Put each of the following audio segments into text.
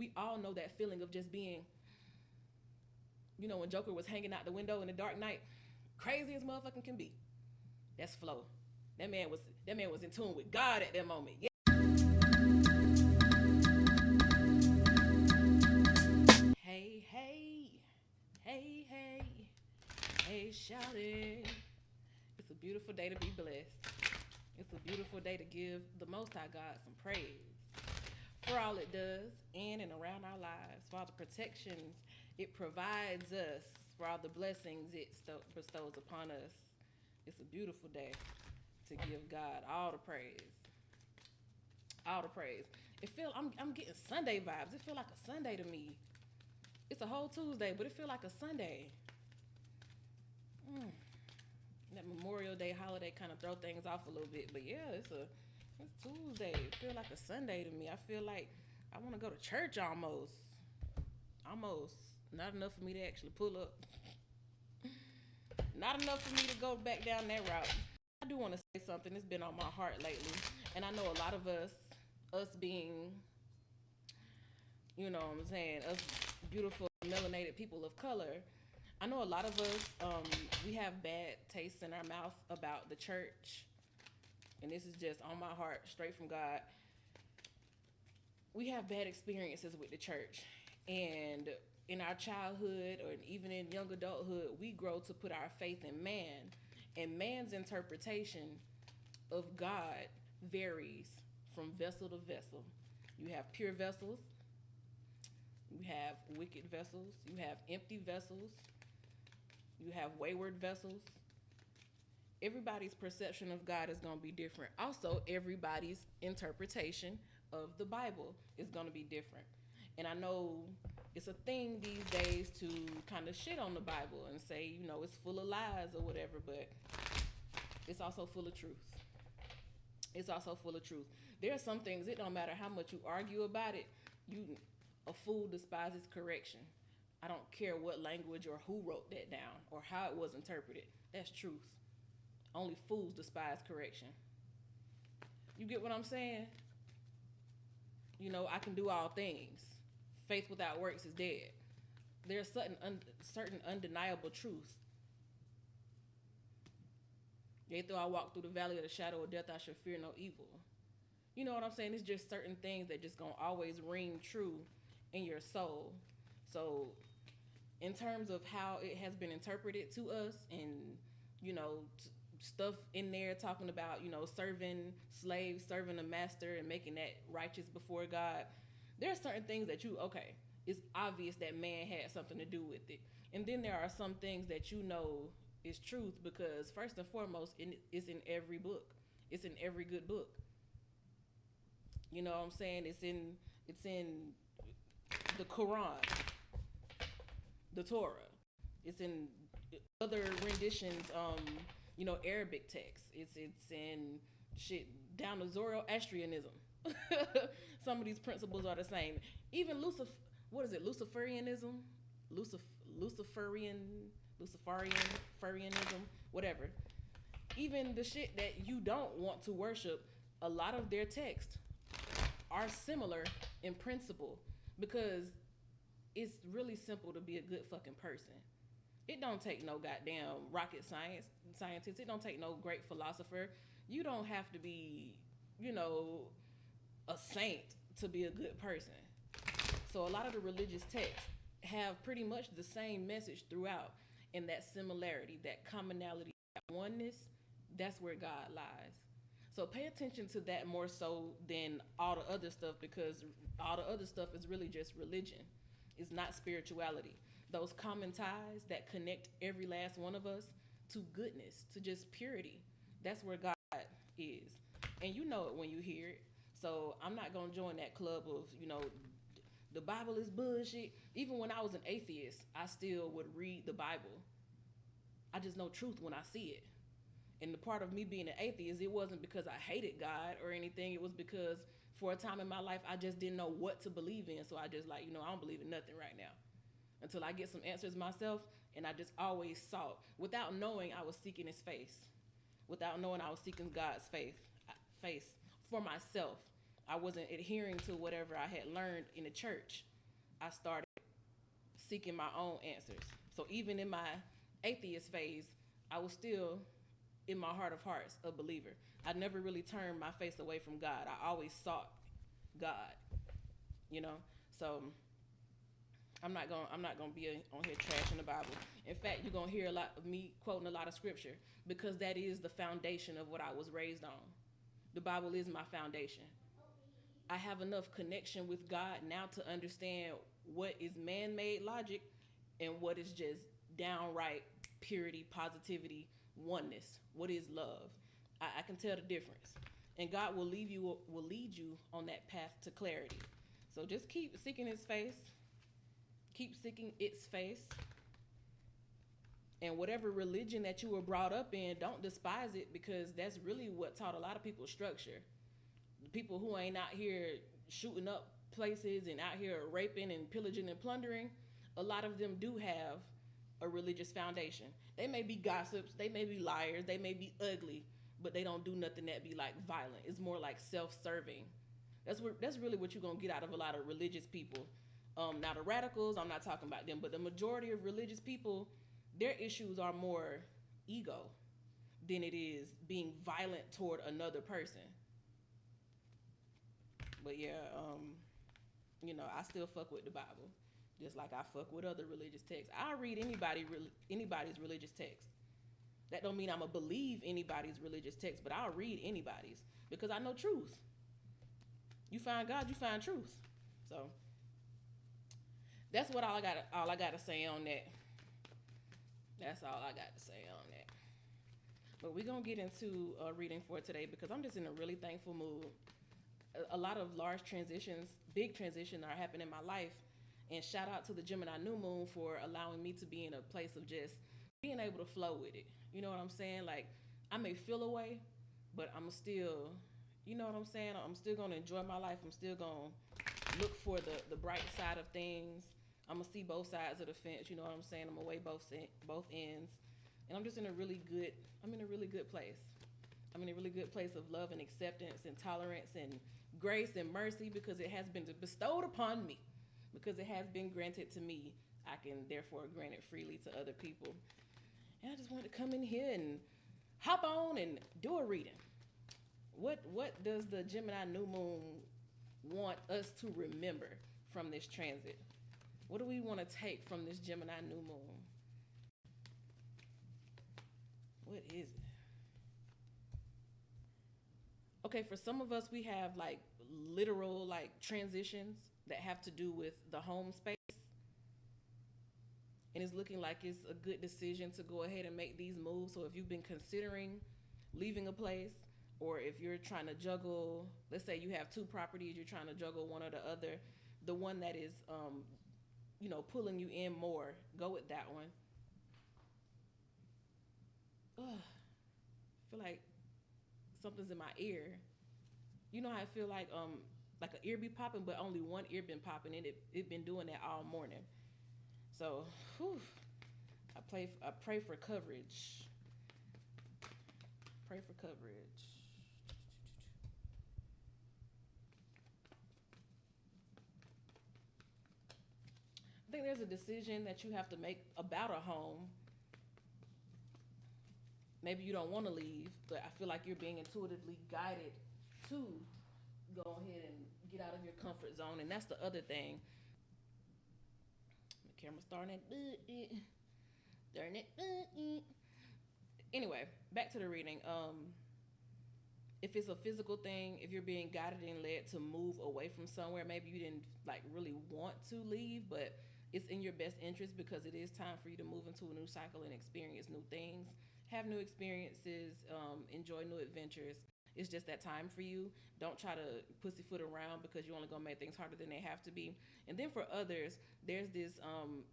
We all know that feeling of just being, when Joker was hanging out the window in the Dark Knight, crazy as motherfucking can be. That's flow. That man was in tune with God at that moment. Yeah. Hey, hey, hey, hey, hey, shout it. It's a beautiful day to be blessed. It's a beautiful day to give the Most High God some praise for all it does in and around our lives, for all the protections it provides us, for all the blessings it bestows upon us. It's a beautiful day to give God all the praise. All the praise. I'm getting Sunday vibes. It feel like a Sunday to me. It's a whole Tuesday, but it feel like a Sunday. That Memorial Day holiday kind of throw things off a little bit, but yeah, it's Tuesday. It feel like a Sunday to me. I feel like I want to go to church almost. Not enough for me to actually pull up. Not enough for me to go back down that route. I do want to say something. It's been on my heart lately, and I know a lot of us being, what I'm saying, us beautiful melanated people of color, I know a lot of us, we have bad tastes in our mouth about the church, and this is just on my heart, straight from God. We have bad experiences with the church, and in our childhood or even in young adulthood, we grow to put our faith in man, and man's interpretation of God varies from vessel to vessel. You have pure vessels, you have wicked vessels, you have empty vessels, you have wayward vessels. Everybody's perception of God is going to be different. Also, everybody's interpretation of the Bible is going to be different. And I know it's a thing these days to kind of shit on the Bible and say, it's full of lies or whatever, but it's also full of truth. It's also full of truth. There are some things, it don't matter how much you argue about it, a fool despises correction. I don't care what language or who wrote that down or how it was interpreted. That's truth. Only fools despise correction. You get what I'm saying? I can do all things. Faith without works is dead. There's certain undeniable truths. Yea, though I walk through the valley of the shadow of death, I shall fear no evil. You know what I'm saying? It's just certain things that just gonna always ring true in your soul. So in terms of how it has been interpreted to us and, stuff in there talking about, serving slaves, serving a master and making that righteous before God, there are certain things that it's obvious that man had something to do with it. And then there are some things that is truth because first and foremost, it's in every book. It's in every good book. You know what I'm saying? It's in the Quran, the Torah. It's in other renditions, Arabic texts. It's in shit down to Zoroastrianism. Some of these principles are the same. Even Luciferianism, Luciferianism, whatever. Even the shit that you don't want to worship, a lot of their texts are similar in principle because it's really simple to be a good fucking person. It don't take no goddamn rocket scientist. It don't take no great philosopher. You don't have to be, a saint to be a good person. So a lot of the religious texts have pretty much the same message throughout, and that similarity, that commonality, that oneness, that's where God lies. So pay attention to that more so than all the other stuff because all the other stuff is really just religion. It's not spirituality. Those common ties that connect every last one of us to goodness, to just purity. That's where God is. And you know it when you hear it. So I'm not going to join that club of, the Bible is bullshit. Even when I was an atheist, I still would read the Bible. I just know truth when I see it. And the part of me being an atheist, it wasn't because I hated God or anything. It was because for a time in my life, I just didn't know what to believe in. So I just I don't believe in nothing right now. Until I get some answers myself, and I just always sought. Without knowing I was seeking his face. Without knowing I was seeking God's face for myself. I wasn't adhering to whatever I had learned in the church. I started seeking my own answers. So even in my atheist phase, I was still, in my heart of hearts, a believer. I never really turned my face away from God. I always sought God, you know. So I'm not gonna be on here trashing the Bible. In fact, you're gonna hear a lot of me quoting a lot of scripture because that is the foundation of what I was raised on. The Bible is my foundation. I have enough connection with God now to understand what is man-made logic and what is just downright purity, positivity, oneness. What is love? I can tell the difference, and God will lead you on that path to clarity. So just keep seeking His face. Keep seeking its face. And whatever religion that you were brought up in, don't despise it, because that's really what taught a lot of people structure. The people who ain't out here shooting up places and out here raping and pillaging and plundering, a lot of them do have a religious foundation. They may be gossips, they may be liars, they may be ugly, but they don't do nothing that be like violent. It's more like self-serving. That's really what you're gonna get out of a lot of religious people. Now the radicals, I'm not talking about them, but the majority of religious people, their issues are more ego than it is being violent toward another person. But yeah, I still fuck with the Bible, just like I fuck with other religious texts. I'll read anybody's religious text. That don't mean I'm gonna believe anybody's religious text, but I'll read anybody's because I know truth. You find God, you find truth. So that's what all I got to say on that. That's all I got to say on that. But we're going to get into a reading for today because I'm just in a really thankful mood. A lot of large transitions, big transitions are happening in my life. And shout out to the Gemini New Moon for allowing me to be in a place of just being able to flow with it. You know what I'm saying? Like, I may feel away, but I'm still, you know what I'm saying? I'm still going to enjoy my life. I'm still going to look for the bright side of things. I'm gonna see both sides of the fence. You know what I'm saying? I'm gonna weigh both ends, and I'm just in a really good. I'm in a really good place. I'm in a really good place of love and acceptance and tolerance and grace and mercy because it has been bestowed upon me, because it has been granted to me. I can therefore grant it freely to other people. And I just wanted to come in here and hop on and do a reading. What does the Gemini New Moon want us to remember from this transit? What do we want to take from this Gemini New Moon? What is it? Okay, for some of us, we have like literal like transitions that have to do with the home space. And it's looking like it's a good decision to go ahead and make these moves. So if you've been considering leaving a place, or if you're trying to juggle, let's say you have two properties, you're trying to juggle one or the other, the one that is pulling you in more, go with that one. Ugh, I feel like something's in my ear. You know how I feel like an ear be popping, but only one ear been popping, and it been doing that all morning. So, I pray for coverage. Pray for coverage. I think there's a decision that you have to make about a home. Maybe you don't want to leave, but I feel like you're being intuitively guided to go ahead and get out of your comfort zone. And that's the other thing. The camera's starting it. Anyway, back to the reading. If it's a physical thing, if you're being guided and led to move away from somewhere, maybe you didn't like really want to leave, but it's in your best interest because it is time for you to move into a new cycle and experience new things, have new experiences, enjoy new adventures. It's just that time for you. Don't try to pussyfoot around because you're only gonna make things harder than they have to be. And then for others, there's this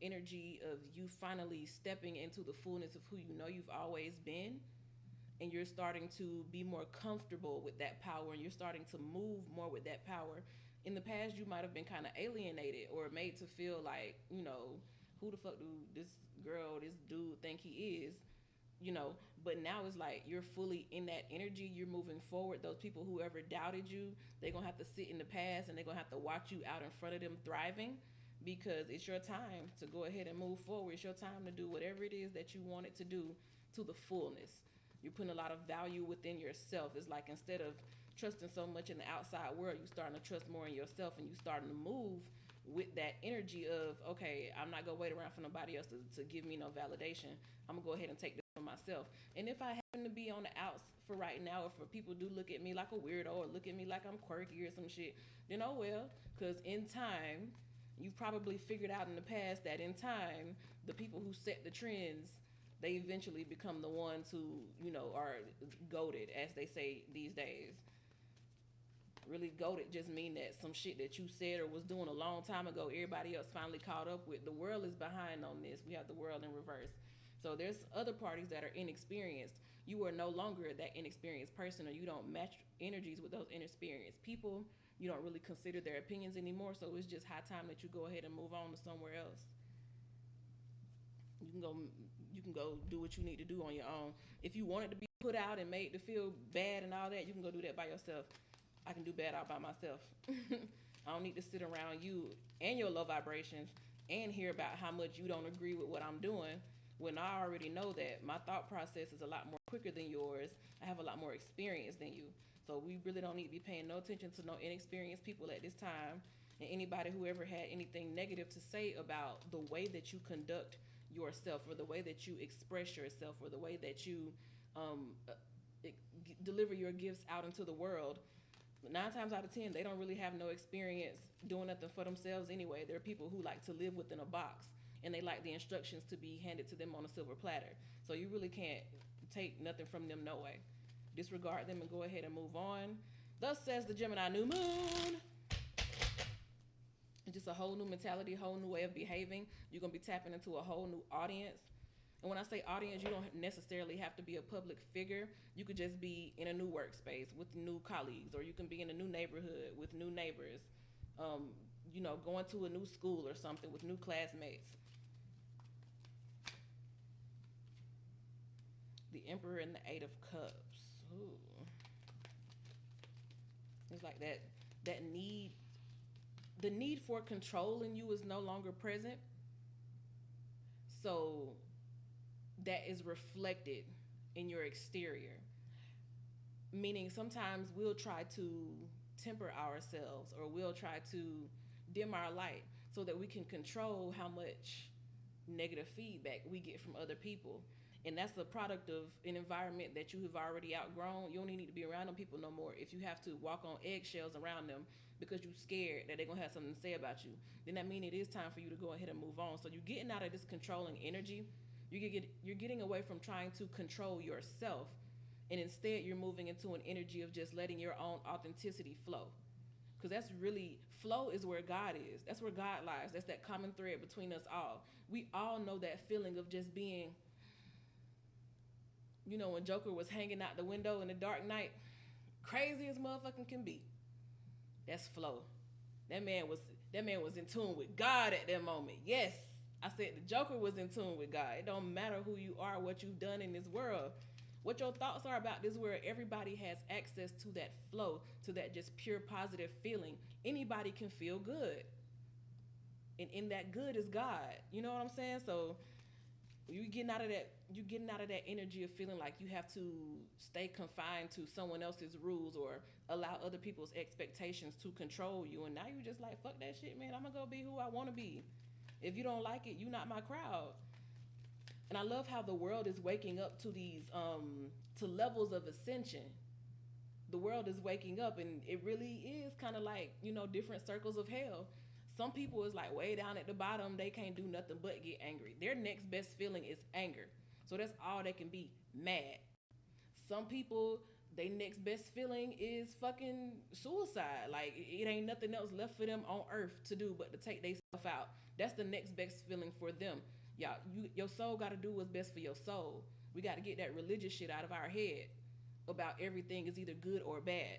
energy of you finally stepping into the fullness of who you know you've always been. And you're starting to be more comfortable with that power, and you're starting to move more with that power. In the past, you might have been kind of alienated or made to feel like, who the fuck do this girl, this dude think he is? you know. But now it's like you're fully in that energy, you're moving forward. Those people who ever doubted you, they're gonna have to sit in the past, and they're gonna have to watch you out in front of them thriving, because it's your time to go ahead and move forward. It's your time to do whatever it is that you wanted to do to the fullness. You're putting a lot of value within yourself. It's like, instead of trusting so much in the outside world, you're starting to trust more in yourself, and you're starting to move with that energy of, okay, I'm not gonna wait around for nobody else to give me no validation. I'm gonna go ahead and take this for myself. And if I happen to be on the outs for right now, or for people do look at me like a weirdo, or look at me like I'm quirky or some shit, then oh well, because in time, you've probably figured out in the past that in time, the people who set the trends, they eventually become the ones who, you know, are goated, as they say these days. Really, goated just mean that some shit that you said or was doing a long time ago, everybody else finally caught up with. The world is behind on this. We have the world in reverse. So there's other parties that are inexperienced. You are no longer that inexperienced person, or you don't match energies with those inexperienced people. You don't really consider their opinions anymore. So it's just high time that you go ahead and move on to somewhere else. You can go you can go do what you need to do on your own. If you wanted to be put out and made to feel bad and all that, you can go do that by yourself. I can do bad all by myself. I don't need to sit around you and your low vibrations and hear about how much you don't agree with what I'm doing, when I already know that my thought process is a lot more quicker than yours. I have a lot more experience than you. So we really don't need to be paying no attention to no inexperienced people at this time. And anybody who ever had anything negative to say about the way that you conduct yourself, or the way that you express yourself, or the way that you um, uh, deliver your gifts out into the world, 9 times out of 10, they don't really have no experience doing nothing for themselves anyway. They're people who like to live within a box, and they like the instructions to be handed to them on a silver platter. So you really can't take nothing from them, no way. Disregard them and go ahead and move on. Thus says the Gemini new moon. It's just a whole new mentality, a whole new way of behaving. You're going to be tapping into a whole new audience. And when I say audience, you don't necessarily have to be a public figure. You could just be in a new workspace with new colleagues, or you can be in a new neighborhood with new neighbors, you know, going to a new school or something with new classmates. The Emperor and the Eight of Cups. Ooh. It's like that need, the need for control in you is no longer present. So that is reflected in your exterior. Meaning sometimes we'll try to temper ourselves, or we'll try to dim our light so that we can control how much negative feedback we get from other people. And that's a product of an environment that you have already outgrown. You don't even need to be around them people no more. If you have to walk on eggshells around them because you're scared that they're going to have something to say about you, then that means it is time for you to go ahead and move on. So you're getting out of this controlling energy. You're getting away from trying to control yourself, and instead you're moving into an energy of just letting your own authenticity flow. Because that's really, flow is where God is. That's where God lies. That's that common thread between us all. We all know that feeling of just being, you know, when Joker was hanging out the window in the dark night, crazy as motherfucking can be. That's flow. That man was in tune with God at that moment. Yes, I said the Joker was in tune with God. It don't matter who you are, what you've done in this world, what your thoughts are about this world. Everybody has access to that flow, to that just pure positive feeling. Anybody can feel good, and in that good is God. You know what I'm saying? So you're getting out of that energy of feeling like you have to stay confined to someone else's rules, or allow other people's expectations to control you. And now you're just like, fuck that shit, man. I'm gonna go be who I want to be. If you don't like it, you're not my crowd. And I love how the world is waking up to these to levels of ascension. The world is waking up, and it really is kind of like, you know, different circles of hell. Some people is like way down at the bottom. They can't do nothing but get angry. Their next best feeling is anger. So that's all they can be, mad. Some people, their next best feeling is fucking suicide. Like, it ain't nothing else left for them on earth to do but to take themselves out. That's the next best feeling for them. Y'all, your soul got to do what's best for your soul. We got to get that religious shit out of our head about everything is either good or bad.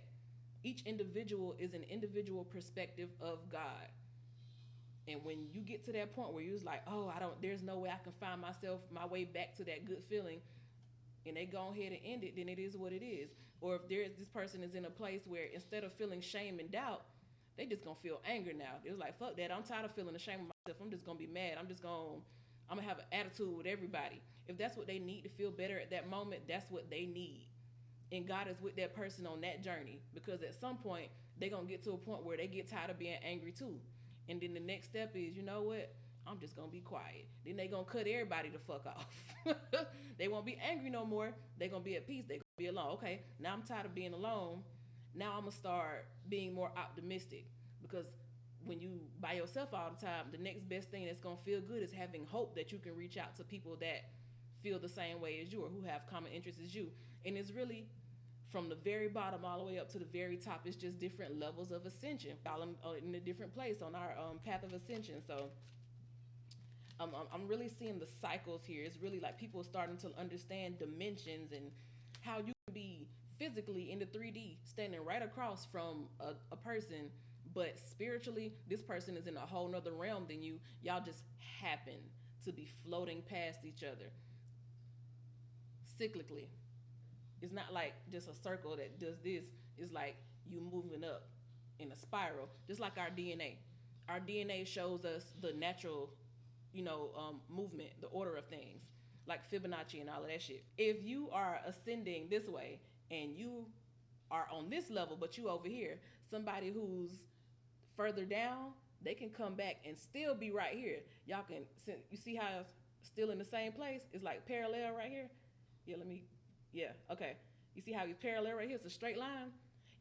Each individual is an individual perspective of God. And when you get to that point where you're like, oh, there's no way I can find myself, my way back to that good feeling, and they go ahead and end it, then it is what it is. Or if this person is in a place where instead of feeling shame and doubt, they just gonna feel anger now. It's like, fuck that. I'm tired of feeling ashamed of myself. I'm just gonna be mad. I'm gonna have an attitude with everybody. If that's what they need to feel better at that moment, that's what they need. And God is with that person on that journey, because at some point they're gonna get to a point where they get tired of being angry too. And then the next step is, you know what? I'm just gonna be quiet. Then they gonna cut everybody the fuck off. They won't be angry no more. They gonna be at peace. They gonna be alone. Okay, now I'm tired of being alone. Now I'm gonna start being more optimistic, because when you by yourself all the time, the next best thing that's gonna feel good is having hope that you can reach out to people that feel the same way as you, or who have common interests as you. And it's really from the very bottom all the way up to the very top. It's just different levels of ascension, all in a different place on our path of ascension. So I'm really seeing the cycles here. It's really like people starting to understand dimensions and how you can be physically in the 3D standing right across from a person, but spiritually this person is in a whole nother realm than you. Y'all just happen to be floating past each other cyclically. It's not like just a circle that does this. It's like you moving up in a spiral, just like our DNA. Our DNA shows us the natural, movement, the order of things, like Fibonacci and all of that shit. If you are ascending this way and you are on this level, but you over here, somebody who's further down, they can come back and still be right here. Y'all can, you see how it's still in the same place? It's like parallel right here. Okay. You see how it's parallel right here? It's a straight line.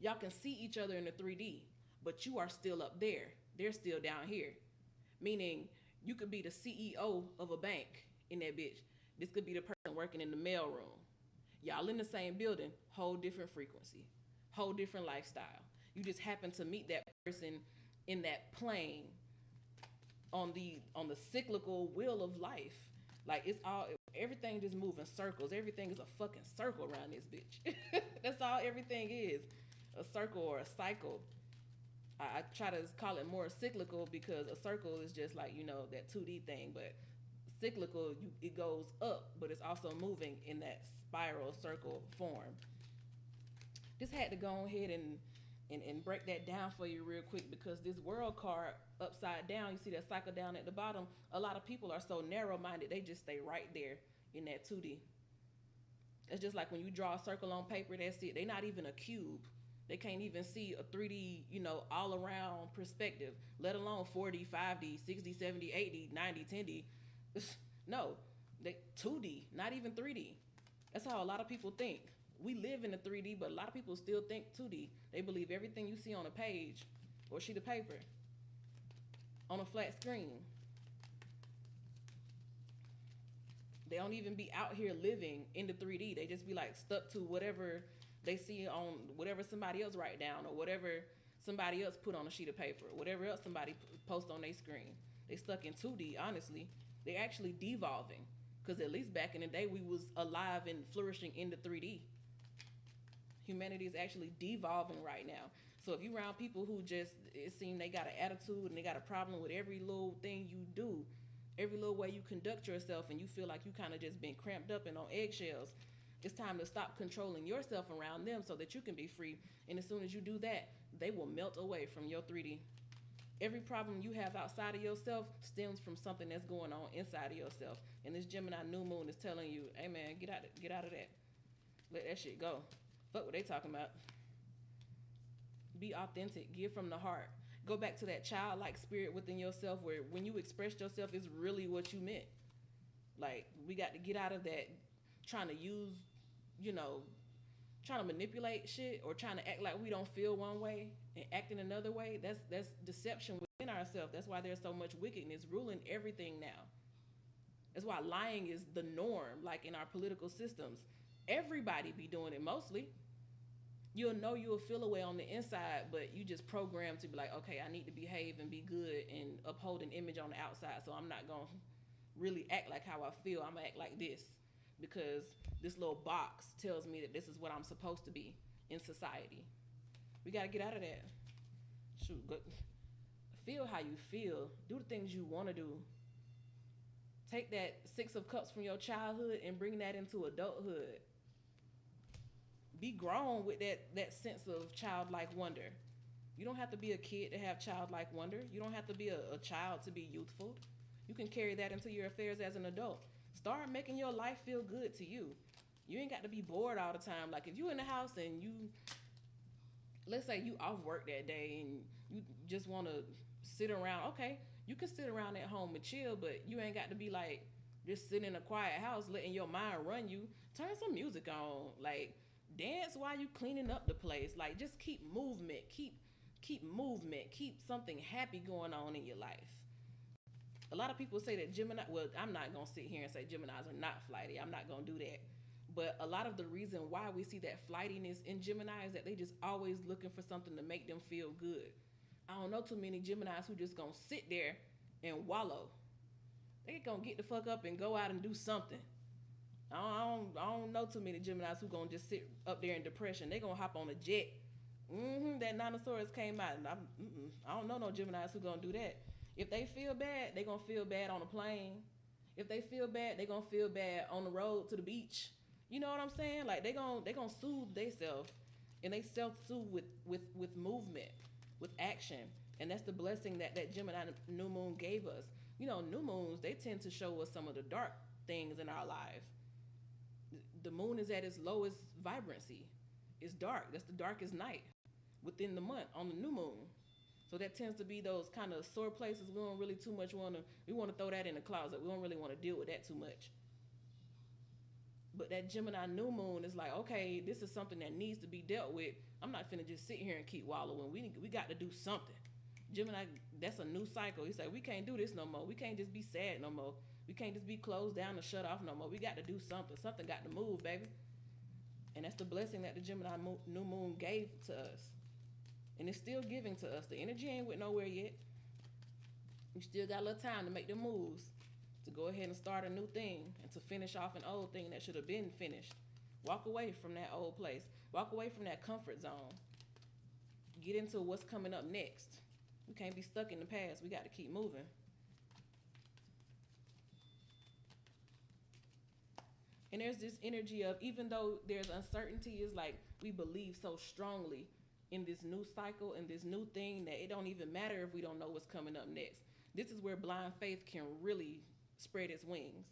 Y'all can see each other in the 3D, but you are still up there. They're still down here. Meaning you could be the CEO of a bank in that bitch. This could be the person working in the mailroom. Y'all in the same building, whole different frequency, whole different lifestyle. You just happen to meet that person in that plane on the cyclical wheel of life. Like everything just moving circles. Everything is a fucking circle around this bitch. That's all everything is, a circle or a cycle. I try to call it more cyclical, because a circle is just like, that 2D thing, but cyclical, it goes up, but it's also moving in that spiral circle form. Just had to go ahead and break that down for you real quick, because this world card upside down, you see that cycle down at the bottom, a lot of people are so narrow-minded, they just stay right there in that 2D. It's just like when you draw a circle on paper, that's it. They're not even a cube. They can't even see a 3D, all around perspective, let alone 4D, 5D, 60, 70, 80, 90, 10D. No, they 2D, not even 3D. That's how a lot of people think. We live in the 3D, but a lot of people still think 2D. They believe everything you see on a page or sheet of paper on a flat screen. They don't even be out here living in the 3D. They just be like stuck to whatever they see on whatever somebody else write down, or whatever somebody else put on a sheet of paper, or whatever else somebody post on their screen. They stuck in 2D, honestly. They actually devolving, because at least back in the day, we was alive and flourishing in the 3D. Humanity is actually devolving right now. So if you around people who just, it seems they got an attitude and they got a problem with every little thing you do, every little way you conduct yourself, and you feel like you kind of just been cramped up and on eggshells, it's time to stop controlling yourself around them so that you can be free. And as soon as you do that, they will melt away from your 3D. Every problem you have outside of yourself stems from something that's going on inside of yourself. And this Gemini new moon is telling you, hey man, get out of that. Let that shit go. Fuck what they talking about. Be authentic. Give from the heart. Go back to that childlike spirit within yourself, where when you expressed yourself, it's really what you meant. Like, we got to get out of that trying to use, trying to manipulate shit, or trying to act like we don't feel one way and act in another way. That's deception within ourselves. That's why there's so much wickedness ruling everything now. That's why lying is the norm, like in our political systems. Everybody be doing it mostly. You'll feel a way on the inside, but you just programmed to be like, okay, I need to behave and be good and uphold an image on the outside, so I'm not going to really act like how I feel. I'm going to act like this, because this little box tells me that this is what I'm supposed to be in society. We got to get out of that. Shoot, feel how you feel. Do the things you want to do. Take that 6 of Cups from your childhood and bring that into adulthood. be grown with that sense of childlike wonder. You don't have to be a kid to have childlike wonder. You don't have to be a child to be youthful. You can carry that into your affairs as an adult. Start making your life feel good to you. You ain't got to be bored all the time. Like if you in the house and you, let's say you off work that day and you just want to sit around. Okay, you can sit around at home and chill, but you ain't got to be like just sitting in a quiet house letting your mind run you. Turn some music on. Like dance while you cleaning up the place. Like just keep movement. Keep movement. Keep something happy going on in your life. A lot of people say that Gemini, well, I'm not going to sit here and say Geminis are not flighty. I'm not going to do that. But a lot of the reason why we see that flightiness in Gemini is that they just always looking for something to make them feel good. I don't know too many Geminis who just going to sit there and wallow. They going to get the fuck up and go out and do something. I don't know too many Geminis who going to just sit up there in depression. They going to hop on a jet. That Nanosaurus came out. And I don't know no Geminis who going to do that. If they feel bad, they going to feel bad on a plane. If they feel bad, they going to feel bad on the road to the beach. You know what I'm saying? Like they gonna soothe themselves, and they self-soothe with movement, with action. And that's the blessing that Gemini new moon gave us. You know, new moons, they tend to show us some of the dark things in our life. The moon is at its lowest vibrancy. It's dark. That's the darkest night within the month on the new moon. So that tends to be those kind of sore places we don't really too much we want to throw that in the closet. We don't really want to deal with that too much. But that Gemini new moon is like, okay, this is something that needs to be dealt with. I'm not finna just sit here and keep wallowing. We got to do something. Gemini, that's a new cycle. He said, we can't do this no more. We can't just be sad no more. We can't just be closed down and shut off no more. We got to do something. Something got to move, baby. And that's the blessing that the Gemini new moon gave to us. And it's still giving to us. The energy ain't went nowhere yet. You still got a little time to make the moves, to go ahead and start a new thing and to finish off an old thing that should have been finished. Walk away from that old place. Walk away from that comfort zone. Get into what's coming up next. We can't be stuck in the past. We got to keep moving. And there's this energy of, even though there's uncertainty, is like we believe so strongly in this new cycle and this new thing that it don't even matter if we don't know what's coming up next. This is where blind faith can really spread its wings.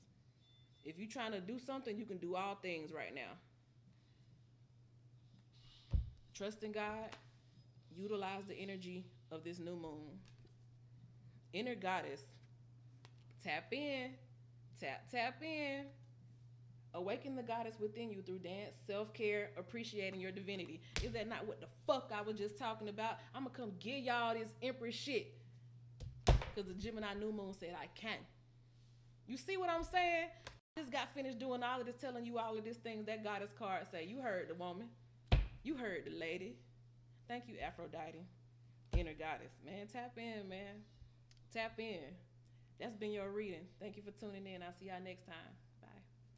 If you're trying to do something, you can do all things right now. Trust in God. Utilize the energy of this new moon. Inner goddess. Tap in. Tap in. Awaken the goddess within you through dance, self-care, appreciating your divinity. Is that not what the fuck I was just talking about? I'm going to come give y'all this Empress shit. Because the Gemini new moon said I can. You see what I'm saying? I just got finished doing all of this, telling you all of these things that goddess card say. You heard the woman. You heard the lady. Thank you, Aphrodite. Inner goddess. Man, tap in, man. Tap in. That's been your reading. Thank you for tuning in. I'll see y'all next time.